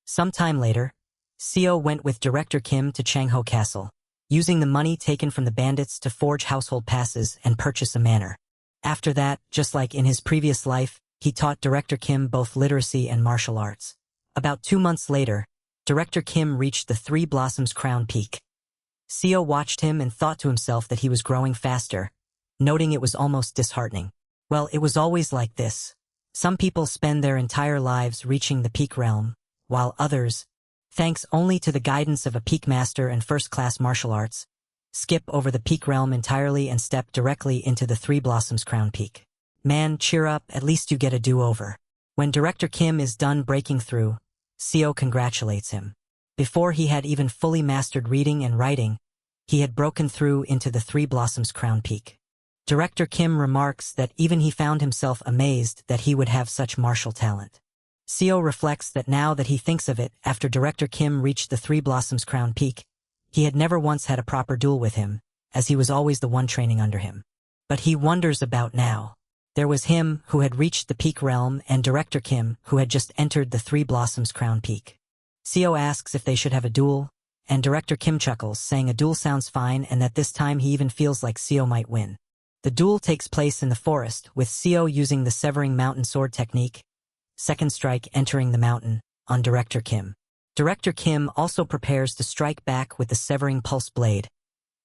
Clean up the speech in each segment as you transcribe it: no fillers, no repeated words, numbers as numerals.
Some time later, Seo went with Director Kim to Changho Castle, using the money taken from the bandits to forge household passes and purchase a manor. After that, just like in his previous life, he taught Director Kim both literacy and martial arts. About 2 months later, Director Kim reached the Three Blossoms Crown Peak. Seo watched him and thought to himself that he was growing faster, noting it was almost disheartening. Well, it was always like this. Some people spend their entire lives reaching the peak realm, while others, thanks only to the guidance of a peak master and first-class martial arts, skip over the peak realm entirely and step directly into the Three Blossoms Crown Peak. Man, cheer up, at least you get a do-over. When Director Kim is done breaking through, Seo congratulates him. Before he had even fully mastered reading and writing, he had broken through into the Three Blossoms Crown Peak. Director Kim remarks that even he found himself amazed that he would have such martial talent. Seo reflects that now that he thinks of it, after Director Kim reached the Three Blossoms Crown Peak, he had never once had a proper duel with him, as he was always the one training under him. But he wonders about now. There was him who had reached the peak realm and Director Kim who had just entered the Three Blossoms Crown Peak. Seo asks if they should have a duel, and Director Kim chuckles, saying a duel sounds fine and that this time he even feels like Seo might win. The duel takes place in the forest, with Seo using the Severing Mountain Sword technique, second strike entering the mountain, on Director Kim. Director Kim also prepares to strike back with the Severing Pulse Blade,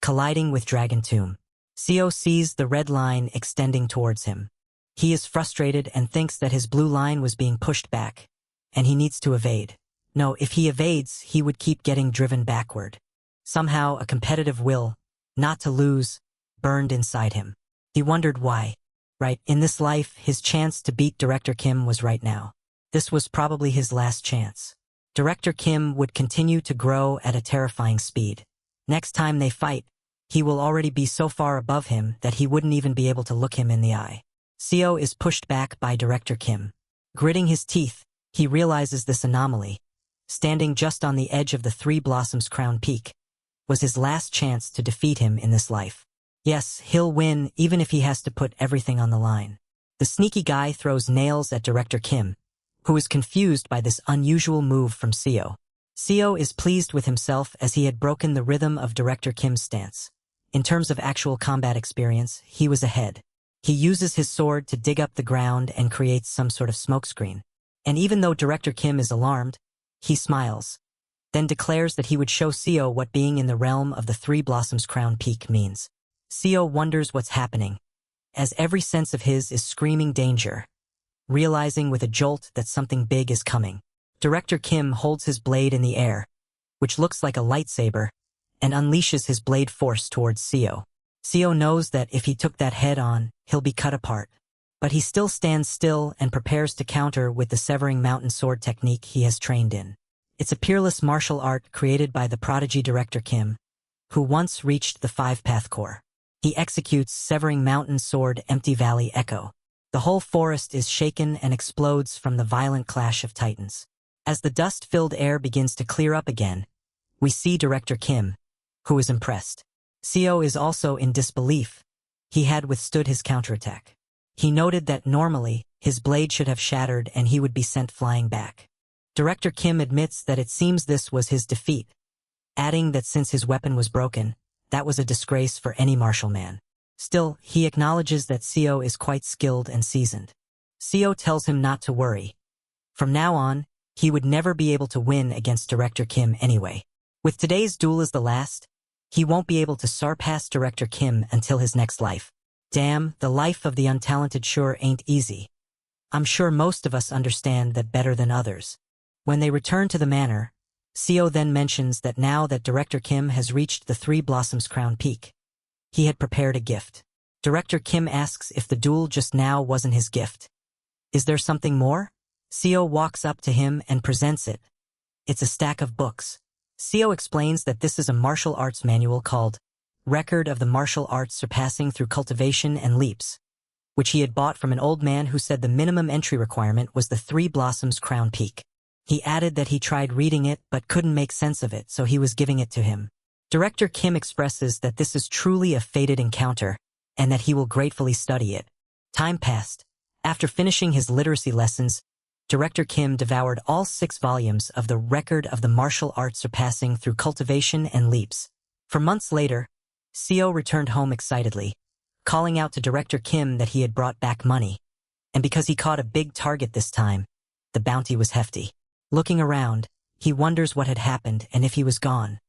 colliding with Dragon Tomb. Seo sees the red line extending towards him. He is frustrated and thinks that his blue line was being pushed back, and he needs to evade. No, if he evades, he would keep getting driven backward. Somehow, a competitive will, not to lose, burned inside him. He wondered why. Right, in this life, his chance to beat Director Kim was right now. This was probably his last chance. Director Kim would continue to grow at a terrifying speed. Next time they fight, he will already be so far above him that he wouldn't even be able to look him in the eye. Seo is pushed back by Director Kim. Gritting his teeth, he realizes this anomaly, standing just on the edge of the Three Blossoms Crown Peak, was his last chance to defeat him in this life. Yes, he'll win even if he has to put everything on the line. The sneaky guy throws nails at Director Kim, who is confused by this unusual move from Seo. Seo is pleased with himself as he had broken the rhythm of Director Kim's stance. In terms of actual combat experience, he was ahead. He uses his sword to dig up the ground and creates some sort of smokescreen. And even though Director Kim is alarmed, he smiles, then declares that he would show Seo what being in the realm of the Three Blossoms Crown Peak means. Seo wonders what's happening, as every sense of his is screaming danger, realizing with a jolt that something big is coming. Director Kim holds his blade in the air, which looks like a lightsaber, and unleashes his blade force towards Seo. Seo knows that if he took that head-on, he'll be cut apart. But he still stands still and prepares to counter with the Severing Mountain Sword technique he has trained in. It's a peerless martial art created by the prodigy Director Kim, who once reached the Five-Path Core. He executes Severing Mountain Sword Empty Valley Echo. The whole forest is shaken and explodes from the violent clash of titans. As the dust-filled air begins to clear up again, we see Director Kim, who is impressed. Seo is also in disbelief. He had withstood his counterattack. He noted that normally, his blade should have shattered and he would be sent flying back. Director Kim admits that it seems this was his defeat, adding that since his weapon was broken, that was a disgrace for any martial man. Still, he acknowledges that Seo is quite skilled and seasoned. Seo tells him not to worry. From now on, he would never be able to win against Director Kim anyway. With today's duel as the last, he won't be able to surpass Director Kim until his next life. Damn, the life of the untalented sure ain't easy. I'm sure most of us understand that better than others. When they return to the manor, Seo then mentions that now that Director Kim has reached the Three Blossoms Crown Peak, he had prepared a gift. Director Kim asks if the duel just now wasn't his gift. Is there something more? Seo walks up to him and presents it. It's a stack of books. Seo explains that this is a martial arts manual called Record of the Martial Arts Surpassing Through Cultivation and Leaps, which he had bought from an old man who said the minimum entry requirement was the Three Blossoms Crown Peak. He added that he tried reading it but couldn't make sense of it, so he was giving it to him. Director Kim expresses that this is truly a fated encounter, and that he will gratefully study it. Time passed. After finishing his literacy lessons, Director Kim devoured all 6 volumes of the record of the martial arts surpassing through cultivation and leaps. For months later, Seo returned home excitedly, calling out to Director Kim that he had brought back money. And because he caught a big target this time, the bounty was hefty. Looking around, he wonders what had happened and if he was gone.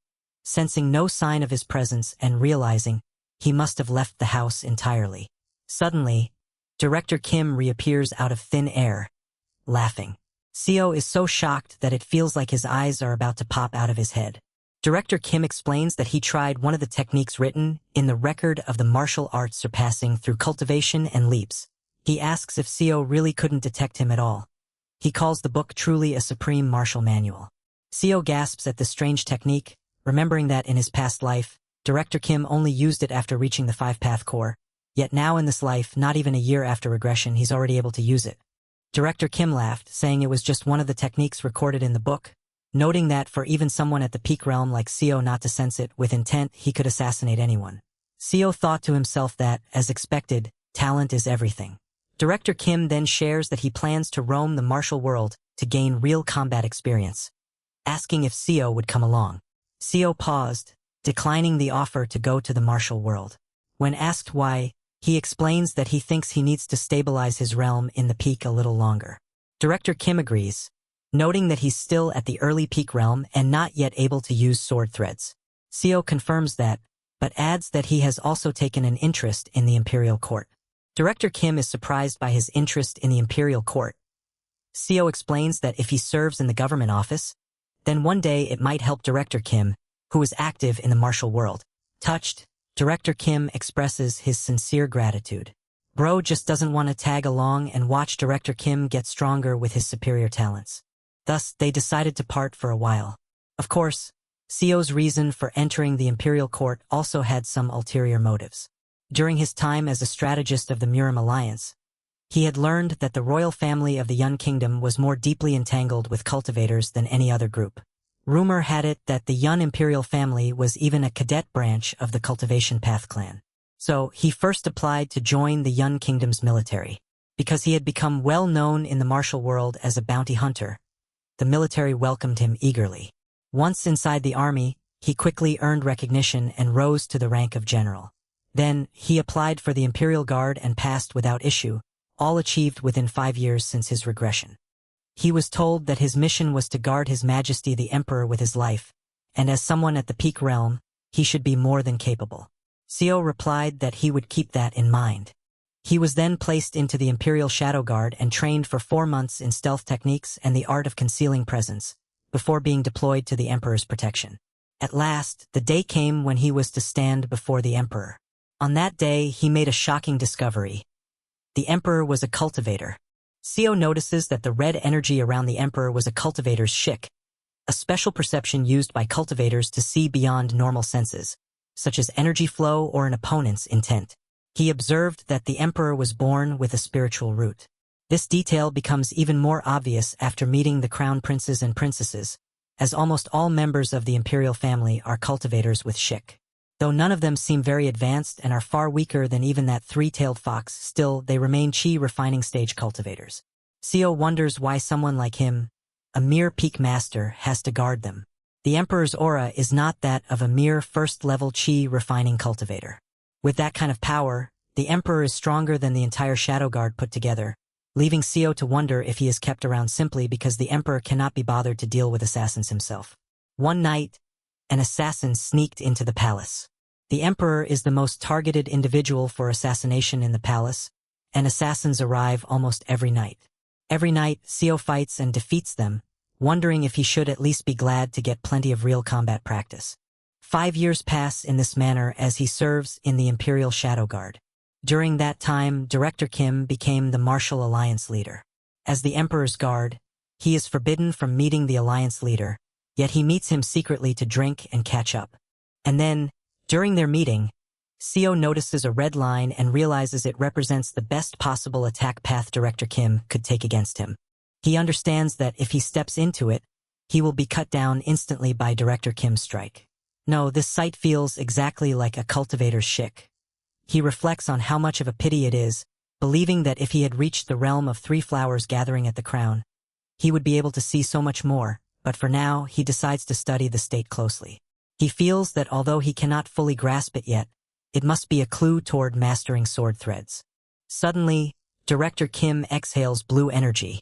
Sensing no sign of his presence and realizing he must have left the house entirely. Suddenly, Director Kim reappears out of thin air, laughing. Seo is so shocked that it feels like his eyes are about to pop out of his head. Director Kim explains that he tried one of the techniques written in the record of the martial arts surpassing through cultivation and leaps. He asks if Seo really couldn't detect him at all. He calls the book truly a supreme martial manual. Seo gasps at this strange technique, remembering that in his past life, Director Kim only used it after reaching the 5-path core, yet now in this life, not even a year after regression, he's already able to use it. Director Kim laughed, saying it was just one of the techniques recorded in the book, noting that for even someone at the peak realm like Seo not to sense it with intent, he could assassinate anyone. Seo thought to himself that, as expected, talent is everything. Director Kim then shares that he plans to roam the martial world to gain real combat experience, asking if Seo would come along. Seo paused, declining the offer to go to the martial world. When asked why, he explains that he thinks he needs to stabilize his realm in the peak a little longer. Director Kim agrees, noting that he's still at the early peak realm and not yet able to use sword threads. Seo confirms that, but adds that he has also taken an interest in the Imperial Court. Director Kim is surprised by his interest in the Imperial Court. Seo explains that if he serves in the government office, then one day it might help Director Kim, who is active in the martial world. Touched, Director Kim expresses his sincere gratitude. Bro just doesn't want to tag along and watch Director Kim get stronger with his superior talents. Thus, they decided to part for a while. Of course, Seo's reason for entering the Imperial Court also had some ulterior motives. During his time as a strategist of the Murim Alliance, he had learned that the royal family of the Yun Kingdom was more deeply entangled with cultivators than any other group. Rumor had it that the Yun imperial family was even a cadet branch of the Cultivation Path clan. So, he first applied to join the Yun Kingdom's military. Because he had become well known in the martial world as a bounty hunter, the military welcomed him eagerly. Once inside the army, he quickly earned recognition and rose to the rank of general. Then, he applied for the Imperial Guard and passed without issue, all achieved within 5 years since his regression. He was told that his mission was to guard His Majesty the Emperor with his life, and as someone at the peak realm, he should be more than capable. Seo replied that he would keep that in mind. He was then placed into the Imperial Shadow Guard and trained for 4 months in stealth techniques and the art of concealing presence, before being deployed to the Emperor's protection. At last, the day came when he was to stand before the Emperor. On that day, he made a shocking discovery. The Emperor was a cultivator. Seo notices that the red energy around the Emperor was a cultivator's shik, a special perception used by cultivators to see beyond normal senses, such as energy flow or an opponent's intent. He observed that the Emperor was born with a spiritual root. This detail becomes even more obvious after meeting the crown princes and princesses, as almost all members of the imperial family are cultivators with shik. Though none of them seem very advanced and are far weaker than even that 3-tailed fox, still they remain chi refining stage cultivators. Seo wonders why someone like him, a mere peak master, has to guard them. The Emperor's aura is not that of a mere first-level chi refining cultivator. With that kind of power, the Emperor is stronger than the entire Shadow Guard put together, leaving Seo to wonder if he is kept around simply because the Emperor cannot be bothered to deal with assassins himself. One night, an assassin sneaked into the palace. The Emperor is the most targeted individual for assassination in the palace, and assassins arrive almost every night. Every night, Seo fights and defeats them, wondering if he should at least be glad to get plenty of real combat practice. 5 years pass in this manner as he serves in the Imperial Shadow Guard. During that time, Director Kim became the Martial Alliance leader. As the Emperor's guard, he is forbidden from meeting the Alliance leader, yet he meets him secretly to drink and catch up. And then, during their meeting, Seo notices a red line and realizes it represents the best possible attack path Director Kim could take against him. He understands that if he steps into it, he will be cut down instantly by Director Kim's strike. No, this sight feels exactly like a cultivator's shik. He reflects on how much of a pity it is, believing that if he had reached the realm of 3 flowers gathering at the crown, he would be able to see so much more, but for now, he decides to study the state closely. He feels that although he cannot fully grasp it yet, it must be a clue toward mastering sword threads. Suddenly, Director Kim exhales blue energy.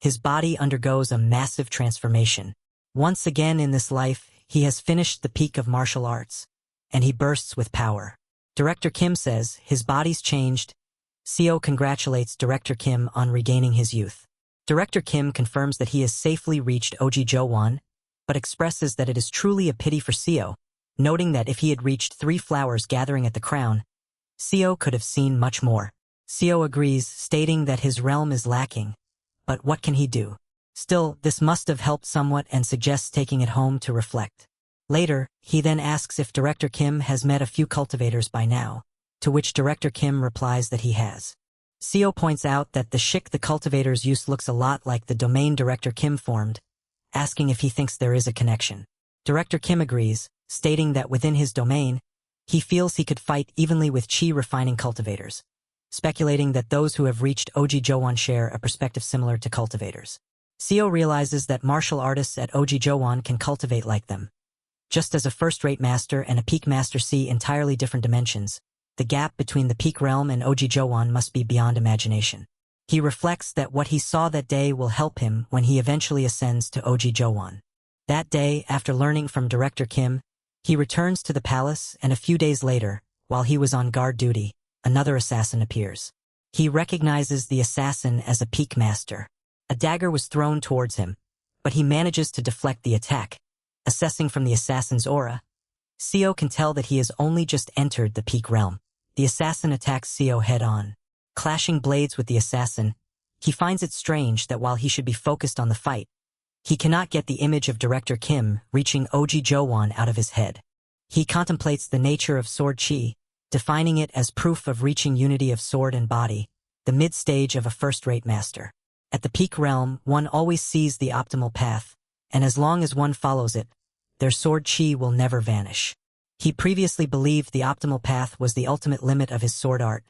His body undergoes a massive transformation. Once again in this life, he has finished the peak of martial arts, and he bursts with power. Director Kim says his body's changed. Seo congratulates Director Kim on regaining his youth. Director Kim confirms that he has safely reached Oji Jowan, but expresses that it is truly a pity for Seo, noting that if he had reached 3 flowers gathering at the crown, Seo could have seen much more. Seo agrees, stating that his realm is lacking, but what can he do? Still, this must have helped somewhat and suggests taking it home to reflect. Later, he then asks if Director Kim has met a few cultivators by now, to which Director Kim replies that he has. Seo points out that the Shik the cultivator's use looks a lot like the domain Director Kim formed, asking if he thinks there is a connection. Director Kim agrees, stating that within his domain, he feels he could fight evenly with chi refining cultivators, speculating that those who have reached Oji Jowan share a perspective similar to cultivators. Seo realizes that martial artists at Oji Jowan can cultivate like them. Just as a first-rate master and a peak master see entirely different dimensions, the gap between the peak realm and Oji Jowan must be beyond imagination. He reflects that what he saw that day will help him when he eventually ascends to Oji Jowan. That day, after learning from Director Kim, he returns to the palace, and a few days later, while he was on guard duty, another assassin appears. He recognizes the assassin as a peak master. A dagger was thrown towards him, but he manages to deflect the attack. Assessing from the assassin's aura, Seo can tell that he has only just entered the peak realm. The assassin attacks Seo head-on. Clashing blades with the assassin, he finds it strange that while he should be focused on the fight, he cannot get the image of Director Kim reaching Oji Jowan out of his head. He contemplates the nature of sword chi, defining it as proof of reaching unity of sword and body, the mid-stage of a first-rate master. At the peak realm, one always sees the optimal path, and as long as one follows it, their sword chi will never vanish. He previously believed the optimal path was the ultimate limit of his sword art,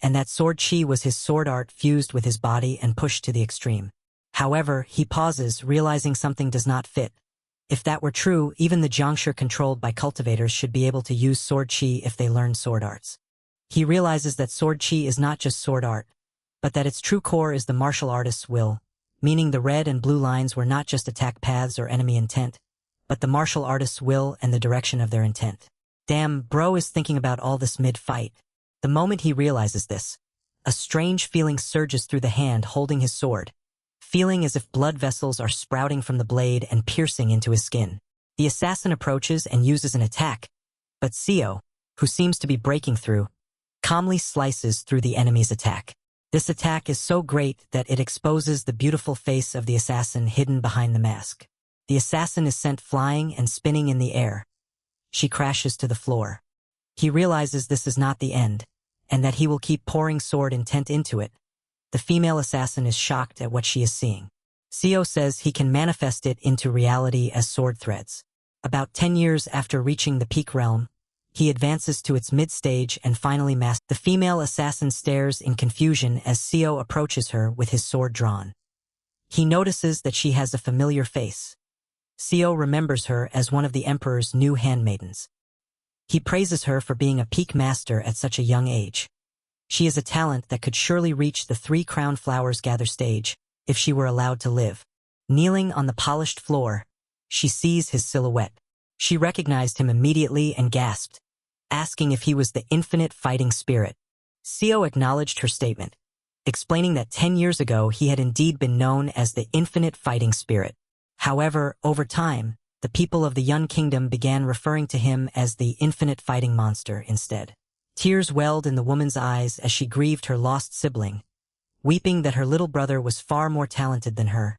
and that sword chi was his sword art fused with his body and pushed to the extreme. However, he pauses, realizing something does not fit. If that were true, even the Jiangshi controlled by cultivators should be able to use sword chi if they learn sword arts. He realizes that sword chi is not just sword art, but that its true core is the martial artist's will, meaning the red and blue lines were not just attack paths or enemy intent, but the martial artist's will and the direction of their intent. Damn, bro is thinking about all this mid-fight. The moment he realizes this, a strange feeling surges through the hand holding his sword, feeling as if blood vessels are sprouting from the blade and piercing into his skin. The assassin approaches and uses an attack, but Seo, who seems to be breaking through, calmly slices through the enemy's attack. This attack is so great that it exposes the beautiful face of the assassin hidden behind the mask. The assassin is sent flying and spinning in the air. She crashes to the floor. He realizes this is not the end, and that he will keep pouring sword intent into it. The female assassin is shocked at what she is seeing. Seo says he can manifest it into reality as sword threads. About 10 years after reaching the peak realm, he advances to its mid-stage and finally masters. The female assassin stares in confusion as Seo approaches her with his sword drawn. He notices that she has a familiar face. Seo remembers her as one of the emperor's new handmaidens. He praises her for being a peak master at such a young age. She is a talent that could surely reach the 3 crown flowers gather stage if she were allowed to live. Kneeling on the polished floor, she sees his silhouette. She recognized him immediately and gasped, asking if he was the infinite fighting spirit. Seo acknowledged her statement, explaining that 10 years ago he had indeed been known as the infinite fighting spirit. However, over time, the people of the Yun Kingdom began referring to him as the infinite fighting monster instead. Tears welled in the woman's eyes as she grieved her lost sibling, weeping that her little brother was far more talented than her,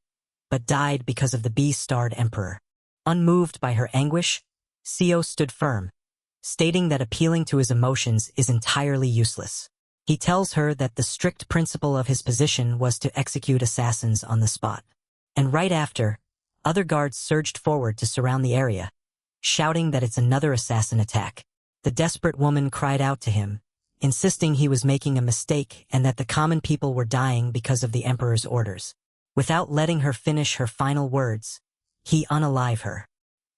but died because of the bee-starred emperor. Unmoved by her anguish, Seo stood firm, stating that appealing to his emotions is entirely useless. He tells her that the strict principle of his position was to execute assassins on the spot. And right after, other guards surged forward to surround the area, shouting that it's another assassin attack. The desperate woman cried out to him, insisting he was making a mistake and that the common people were dying because of the emperor's orders. Without letting her finish her final words, he unalive her.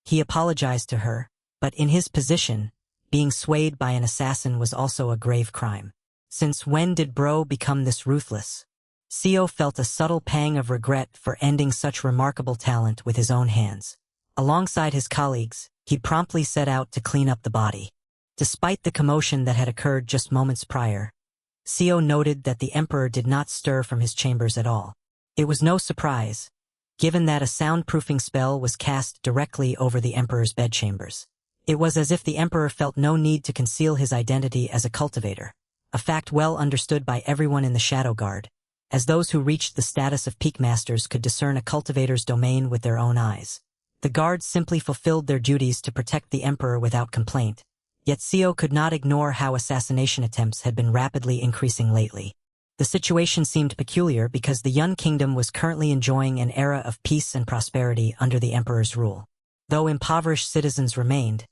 He apologized to her, but in his position, being swayed by an assassin was also a grave crime. Since when did bro become this ruthless? Seo felt a subtle pang of regret for ending such remarkable talent with his own hands. Alongside his colleagues, he promptly set out to clean up the body. Despite the commotion that had occurred just moments prior, Seo noted that the emperor did not stir from his chambers at all. It was no surprise, given that a soundproofing spell was cast directly over the emperor's bedchambers. It was as if the emperor felt no need to conceal his identity as a cultivator, a fact well understood by everyone in the Shadow Guard, as those who reached the status of peak masters could discern a cultivator's domain with their own eyes. The guards simply fulfilled their duties to protect the emperor without complaint, yet Seo could not ignore how assassination attempts had been rapidly increasing lately. The situation seemed peculiar because the Yun Kingdom was currently enjoying an era of peace and prosperity under the emperor's rule. Though impoverished citizens remained,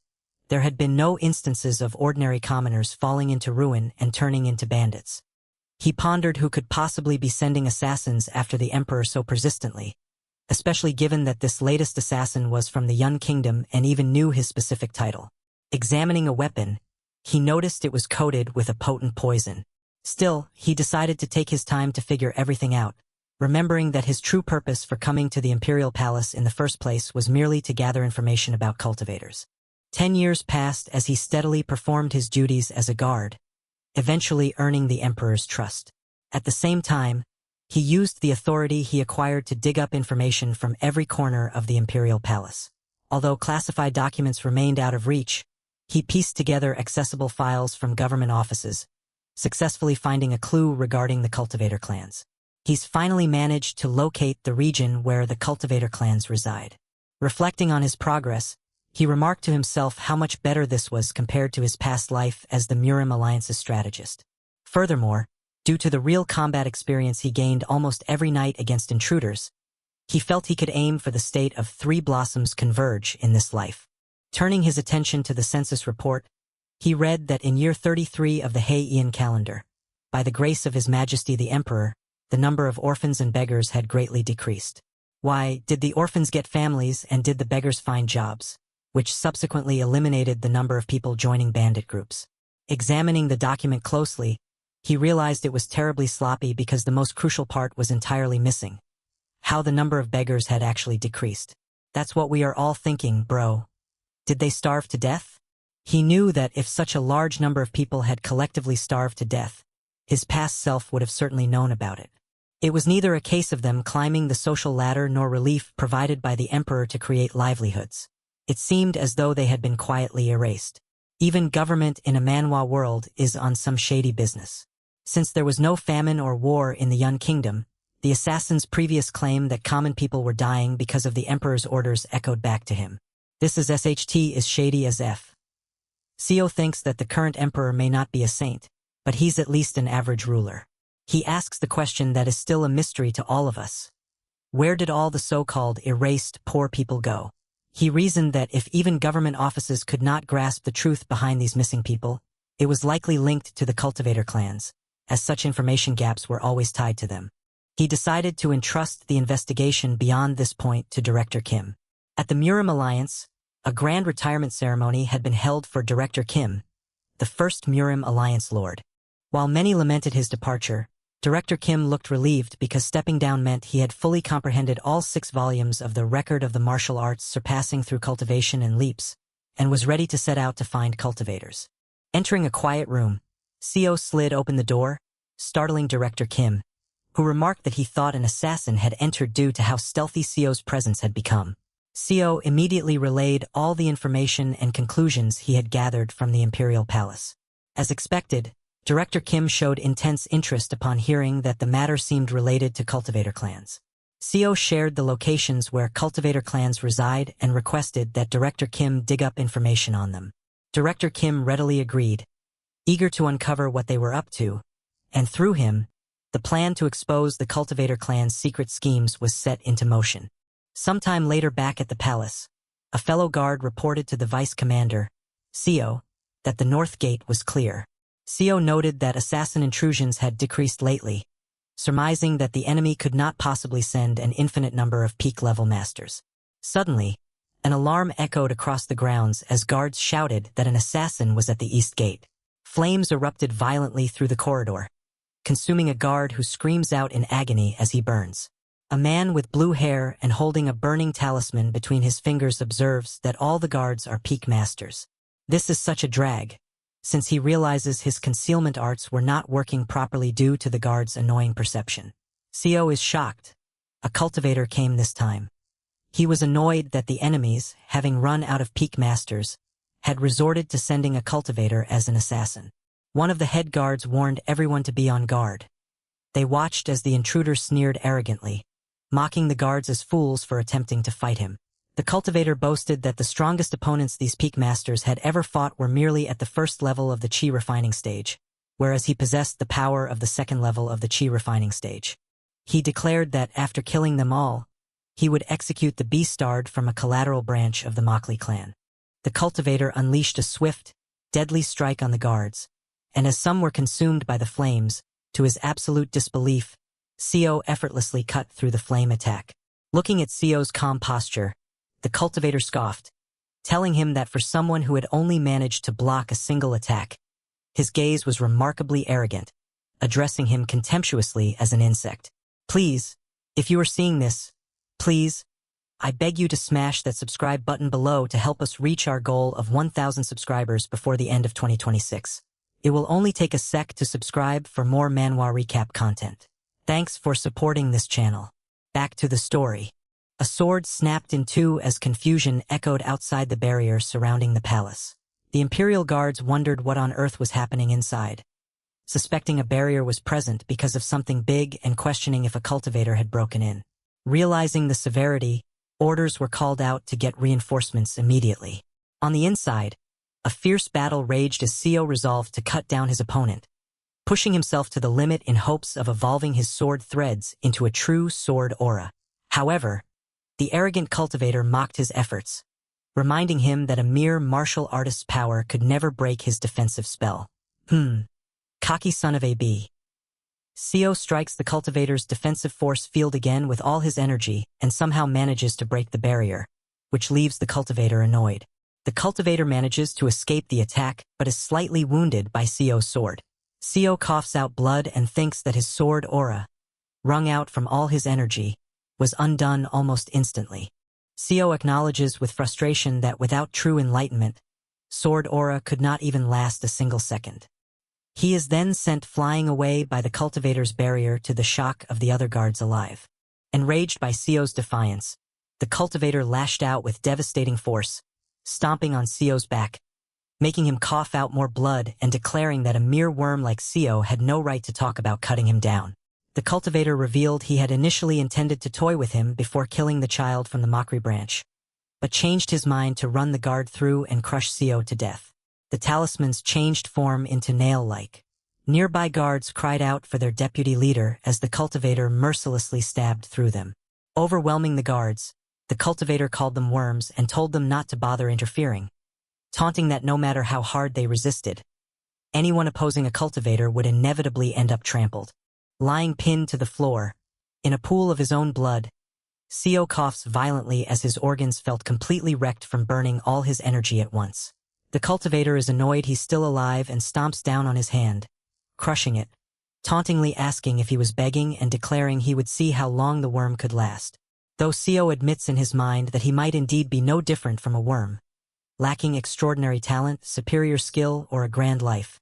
there had been no instances of ordinary commoners falling into ruin and turning into bandits. He pondered who could possibly be sending assassins after the emperor so persistently, especially given that this latest assassin was from the Yun Kingdom and even knew his specific title. Examining a weapon, he noticed it was coated with a potent poison. Still, he decided to take his time to figure everything out, remembering that his true purpose for coming to the Imperial Palace in the first place was merely to gather information about cultivators. 10 years passed as he steadily performed his duties as a guard, eventually earning the emperor's trust. At the same time, he used the authority he acquired to dig up information from every corner of the Imperial Palace. Although classified documents remained out of reach, he pieced together accessible files from government offices, successfully finding a clue regarding the cultivator clans. He's finally managed to locate the region where the cultivator clans reside. Reflecting on his progress, he remarked to himself how much better this was compared to his past life as the Murim Alliance's strategist. Furthermore, due to the real combat experience he gained almost every night against intruders, he felt he could aim for the state of 3 blossoms converge in this life. Turning his attention to the census report, he read that in year 33 of the Heian calendar, by the grace of His Majesty the Emperor, the number of orphans and beggars had greatly decreased. Why, did the orphans get families and did the beggars find jobs, which subsequently eliminated the number of people joining bandit groups? Examining the document closely, he realized it was terribly sloppy because the most crucial part was entirely missing: how the number of beggars had actually decreased. That's what we are all thinking, bro. Did they starve to death? He knew that if such a large number of people had collectively starved to death, his past self would have certainly known about it. It was neither a case of them climbing the social ladder nor relief provided by the emperor to create livelihoods. It seemed as though they had been quietly erased. Even government in a manhwa world is on some shady business. Since there was no famine or war in the Yun Kingdom, the assassin's previous claim that common people were dying because of the emperor's orders echoed back to him. This is shady as F. Seo thinks that the current emperor may not be a saint, but he's at least an average ruler. He asks the question that is still a mystery to all of us. Where did all the so-called erased poor people go? He reasoned that if even government offices could not grasp the truth behind these missing people, it was likely linked to the cultivator clans, as such information gaps were always tied to them. He decided to entrust the investigation beyond this point to Director Kim. At the Murim Alliance, a grand retirement ceremony had been held for Director Kim, the first Murim Alliance Lord. While many lamented his departure, Director Kim looked relieved because stepping down meant he had fully comprehended all 6 volumes of the Record of the Martial Arts surpassing through cultivation and leaps, and was ready to set out to find cultivators. Entering a quiet room, Seo slid open the door, startling Director Kim, who remarked that he thought an assassin had entered due to how stealthy Seo's presence had become. Seo immediately relayed all the information and conclusions he had gathered from the Imperial Palace. As expected, Director Kim showed intense interest upon hearing that the matter seemed related to cultivator clans. Seo shared the locations where cultivator clans reside and requested that Director Kim dig up information on them. Director Kim readily agreed, eager to uncover what they were up to, and through him, the plan to expose the cultivator clan's secret schemes was set into motion. Sometime later back at the palace, a fellow guard reported to the vice commander, Seo, that the north gate was clear. Seo noted that assassin intrusions had decreased lately, surmising that the enemy could not possibly send an infinite number of peak-level masters. Suddenly, an alarm echoed across the grounds as guards shouted that an assassin was at the east gate. Flames erupted violently through the corridor, consuming a guard who screams out in agony as he burns. A man with blue hair and holding a burning talisman between his fingers observes that all the guards are peak masters. This is such a drag, since he realizes his concealment arts were not working properly due to the guard's annoying perception. Seo is shocked. A cultivator came this time. He was annoyed that the enemies, having run out of peak masters, had resorted to sending a cultivator as an assassin. One of the head guards warned everyone to be on guard. They watched as the intruder sneered arrogantly, mocking the guards as fools for attempting to fight him. The cultivator boasted that the strongest opponents these peak masters had ever fought were merely at the first level of the chi refining stage, whereas he possessed the power of the second level of the chi refining stage. He declared that after killing them all, he would execute the Beastard from a collateral branch of the Mockley clan. The cultivator unleashed a swift, deadly strike on the guards, and as some were consumed by the flames, to his absolute disbelief, Seo effortlessly cut through the flame attack. Looking at Seo's calm posture, the cultivator scoffed, telling him that for someone who had only managed to block a single attack, his gaze was remarkably arrogant, addressing him contemptuously as an insect. Please, if you are seeing this, please, I beg you to smash that subscribe button below to help us reach our goal of 1,000 subscribers before the end of 2026. It will only take a sec to subscribe for more Manhwa Recap content. Thanks for supporting this channel. Back to the story. A sword snapped in two as confusion echoed outside the barrier surrounding the palace. The Imperial Guards wondered what on earth was happening inside, suspecting a barrier was present because of something big and questioning if a cultivator had broken in. Realizing the severity, orders were called out to get reinforcements immediately. On the inside, a fierce battle raged as Seo resolved to cut down his opponent, pushing himself to the limit in hopes of evolving his sword threads into a true sword aura. However, the arrogant cultivator mocked his efforts, reminding him that a mere martial artist's power could never break his defensive spell. Cocky son of a bee. Seo strikes the cultivator's defensive force field again with all his energy and somehow manages to break the barrier, which leaves the cultivator annoyed. The cultivator manages to escape the attack but is slightly wounded by Seo's sword. Seo coughs out blood and thinks that his sword aura, wrung out from all his energy, was undone almost instantly. Seo acknowledges with frustration that without true enlightenment, sword aura could not even last a single second. He is then sent flying away by the cultivator's barrier to the shock of the other guards alive. Enraged by Seo's defiance, the cultivator lashed out with devastating force, stomping on Seo's back, making him cough out more blood and declaring that a mere worm like Seo had no right to talk about cutting him down. The cultivator revealed he had initially intended to toy with him before killing the child from the mockery branch, but changed his mind to run the guard through and crush Seo to death. The talismans changed form into nail-like. Nearby guards cried out for their deputy leader as the cultivator mercilessly stabbed through them. Overwhelming the guards, the cultivator called them worms and told them not to bother interfering, taunting that no matter how hard they resisted, anyone opposing a cultivator would inevitably end up trampled. Lying pinned to the floor, in a pool of his own blood, Seo coughs violently as his organs felt completely wrecked from burning all his energy at once. The cultivator is annoyed he's still alive and stomps down on his hand, crushing it, tauntingly asking if he was begging and declaring he would see how long the worm could last. Though Seo admits in his mind that he might indeed be no different from a worm, lacking extraordinary talent, superior skill, or a grand life,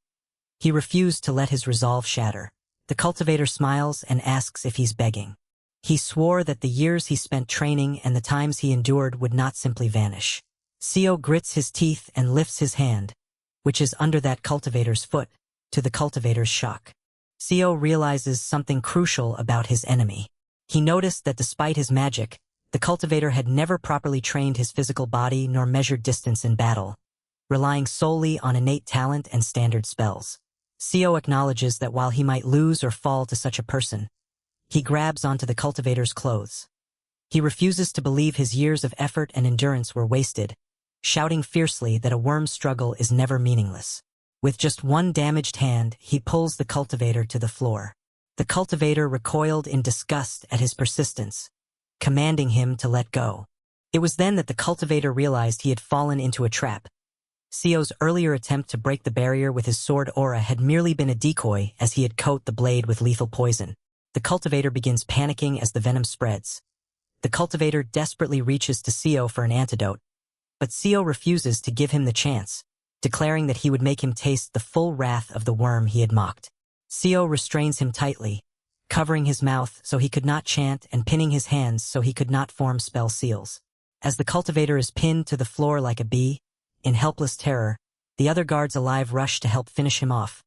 he refused to let his resolve shatter. The cultivator smiles and asks if he's begging. He swore that the years he spent training and the times he endured would not simply vanish. Seo grits his teeth and lifts his hand, which is under that cultivator's foot, to the cultivator's shock. Seo realizes something crucial about his enemy. He noticed that despite his magic, the cultivator had never properly trained his physical body nor measured distance in battle, relying solely on innate talent and standard spells. Seo acknowledges that while he might lose or fall to such a person, he grabs onto the cultivator's clothes. He refuses to believe his years of effort and endurance were wasted, shouting fiercely that a worm's struggle is never meaningless. With just one damaged hand, he pulls the cultivator to the floor. The cultivator recoiled in disgust at his persistence, commanding him to let go. It was then that the cultivator realized he had fallen into a trap. Sio's earlier attempt to break the barrier with his sword aura had merely been a decoy, as he had coated the blade with lethal poison. The cultivator begins panicking as the venom spreads. The cultivator desperately reaches to Sio for an antidote, but Sio refuses to give him the chance, declaring that he would make him taste the full wrath of the worm he had mocked. Sio restrains him tightly, covering his mouth so he could not chant and pinning his hands so he could not form spell seals. As the cultivator is pinned to the floor like a bee, in helpless terror, the other guards alive rush to help finish him off.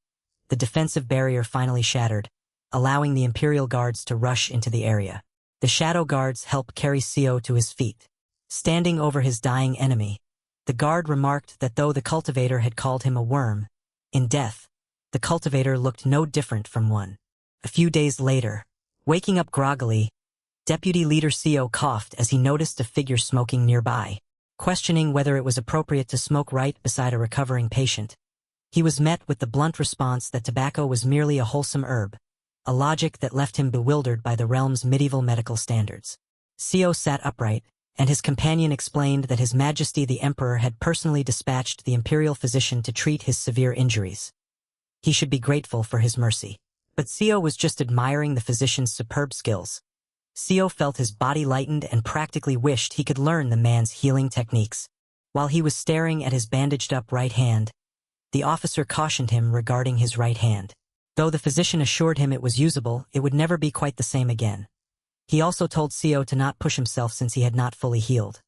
The defensive barrier finally shattered, allowing the Imperial guards to rush into the area. The shadow guards help carry Sio to his feet. Standing over his dying enemy, the guard remarked that though the cultivator had called him a worm, in death, the cultivator looked no different from one. A few days later, waking up groggily, Deputy Leader Sio coughed as he noticed a figure smoking nearby. Questioning whether it was appropriate to smoke right beside a recovering patient, he was met with the blunt response that tobacco was merely a wholesome herb, a logic that left him bewildered by the realm's medieval medical standards. Sio sat upright, and his companion explained that His Majesty the Emperor had personally dispatched the imperial physician to treat his severe injuries. He should be grateful for his mercy. But Sio was just admiring the physician's superb skills. Sio felt his body lightened and practically wished he could learn the man's healing techniques. While he was staring at his bandaged-up right hand, the officer cautioned him regarding his right hand. Though the physician assured him it was usable, it would never be quite the same again. He also told Sio to not push himself since he had not fully healed.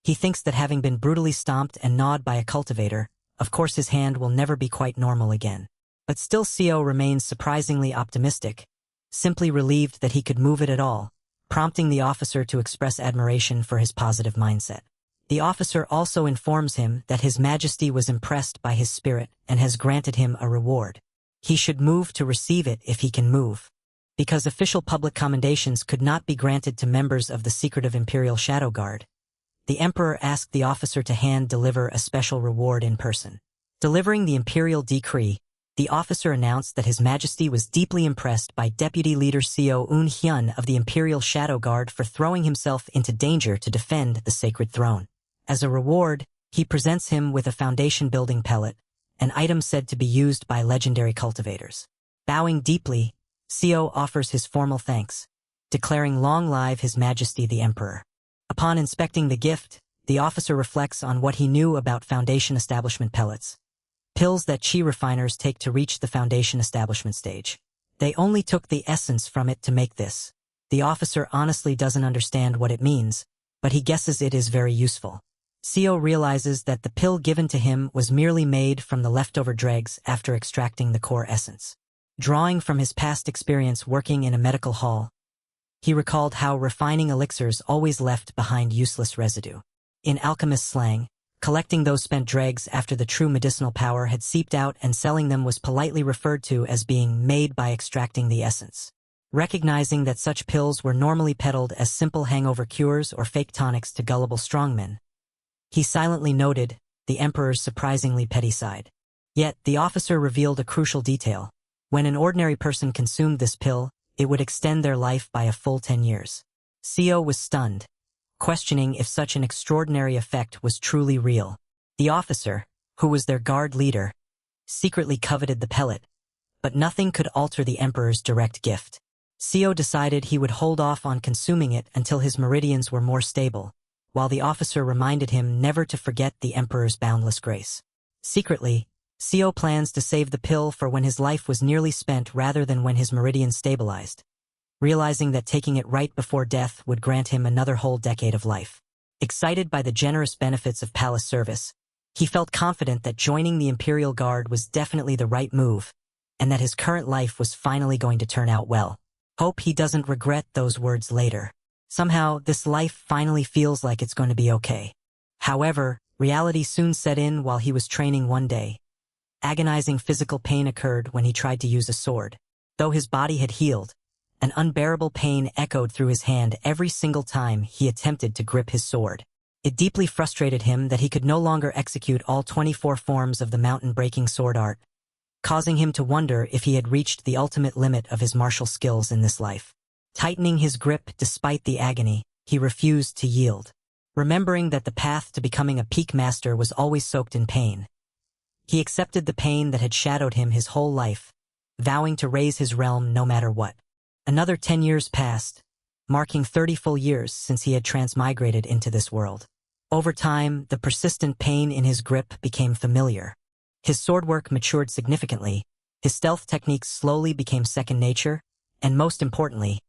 He thinks that having been brutally stomped and gnawed by a cultivator, of course his hand will never be quite normal again. But still Sio remains surprisingly optimistic, simply relieved that he could move it at all, prompting the officer to express admiration for his positive mindset. The officer also informs him that His Majesty was impressed by his spirit and has granted him a reward. He should move to receive it if he can move. Because official public commendations could not be granted to members of the secretive Imperial Shadow Guard, the Emperor asked the officer to hand-deliver a special reward in person. Delivering the Imperial decree, the officer announced that His Majesty was deeply impressed by Deputy Leader Seo Un-hyun of the Imperial Shadow Guard for throwing himself into danger to defend the sacred throne. As a reward, he presents him with a foundation-building pellet, an item said to be used by legendary cultivators. Bowing deeply, Seo offers his formal thanks, declaring long live His Majesty the Emperor. Upon inspecting the gift, the officer reflects on what he knew about Foundation Establishment pellets. Pills that chi refiners take to reach the Foundation Establishment stage. They only took the essence from it to make this. The officer honestly doesn't understand what it means, but he guesses it is very useful. Seo realizes that the pill given to him was merely made from the leftover dregs after extracting the core essence. Drawing from his past experience working in a medical hall, he recalled how refining elixirs always left behind useless residue. In alchemist slang, collecting those spent dregs after the true medicinal power had seeped out and selling them was politely referred to as being made by extracting the essence. Recognizing that such pills were normally peddled as simple hangover cures or fake tonics to gullible strongmen, he silently noted the Emperor's surprisingly petty side. Yet, the officer revealed a crucial detail. When an ordinary person consumed this pill, it would extend their life by a full 10 years. Seo was stunned, questioning if such an extraordinary effect was truly real. The officer, who was their guard leader, secretly coveted the pellet, but nothing could alter the Emperor's direct gift. Seo decided he would hold off on consuming it until his meridians were more stable, while the officer reminded him never to forget the Emperor's boundless grace. Secretly, Seo plans to save the pill for when his life was nearly spent rather than when his meridians stabilized, realizing that taking it right before death would grant him another whole decade of life. Excited by the generous benefits of palace service, he felt confident that joining the Imperial Guard was definitely the right move, and that his current life was finally going to turn out well. Hope he doesn't regret those words later. Somehow, this life finally feels like it's going to be okay. However, reality soon set in while he was training one day. Agonizing physical pain occurred when he tried to use a sword. Though his body had healed, an unbearable pain echoed through his hand every single time he attempted to grip his sword. It deeply frustrated him that he could no longer execute all 24 forms of the mountain-breaking sword art, causing him to wonder if he had reached the ultimate limit of his martial skills in this life. Tightening his grip despite the agony, he refused to yield. Remembering that the path to becoming a peak master was always soaked in pain, he accepted the pain that had shadowed him his whole life, vowing to raise his realm no matter what. Another 10 years passed, marking 30 full years since he had transmigrated into this world. Over time, the persistent pain in his grip became familiar. His swordwork matured significantly, his stealth techniques slowly became second nature, and most importantly,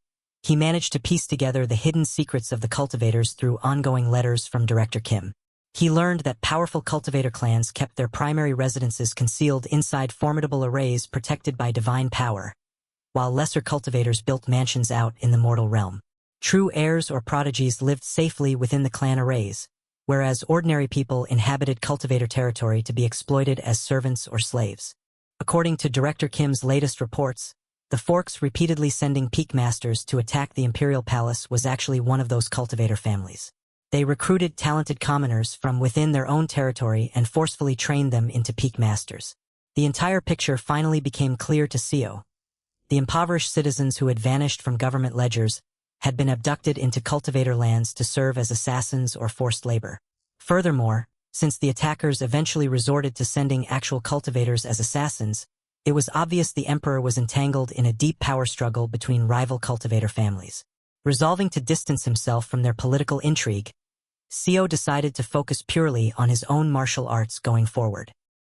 he managed to piece together the hidden secrets of the cultivators through ongoing letters from Director Kim. He learned that powerful cultivator clans kept their primary residences concealed inside formidable arrays protected by divine power, while lesser cultivators built mansions out in the mortal realm. True heirs or prodigies lived safely within the clan arrays, whereas ordinary people inhabited cultivator territory to be exploited as servants or slaves. According to Director Kim's latest reports, the Forks repeatedly sending peak masters to attack the Imperial Palace was actually one of those cultivator families. They recruited talented commoners from within their own territory and forcefully trained them into peak masters. The entire picture finally became clear to Seo. The impoverished citizens who had vanished from government ledgers had been abducted into cultivator lands to serve as assassins or forced labor. Furthermore, since the attackers eventually resorted to sending actual cultivators as assassins, it was obvious the Emperor was entangled in a deep power struggle between rival cultivator families. Resolving to distance himself from their political intrigue, Seo decided to focus purely on his own martial arts going forward.